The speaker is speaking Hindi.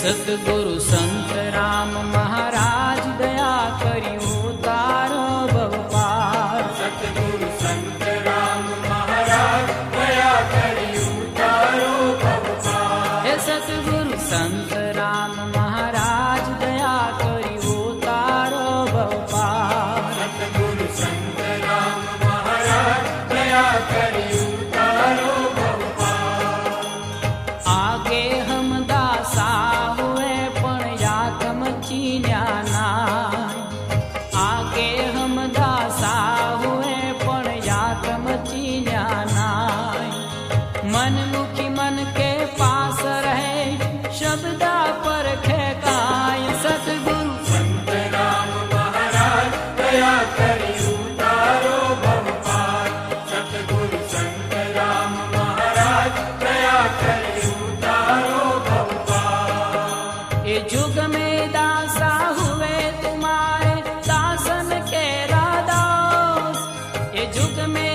सतगुरु संत राम महाराज दया करियो तारो भव पार। सतगुरु संत राम महाराज दया करियो तारो भव पार। हे सतगुरु संत राम महाराज दया करियो तारो भव पार। सतगुरु संत राम महाराज दया करियो तारो भव पार। आगे हम दासा हुए पण यातम चीन्या नाय। आगे हम दासा हुए पण यातम चीन्या नाय। मन मुखी मन के पास रहे शब्दा पर खेकाय। सतगुरु संत राम महाराज दया करियो तारो भव पार। सतगुरु संत राम महाराज दया करियो तारो भव पार। ये जुग में दासा हुए तुम्हारे दासन के रादास। ये जुग में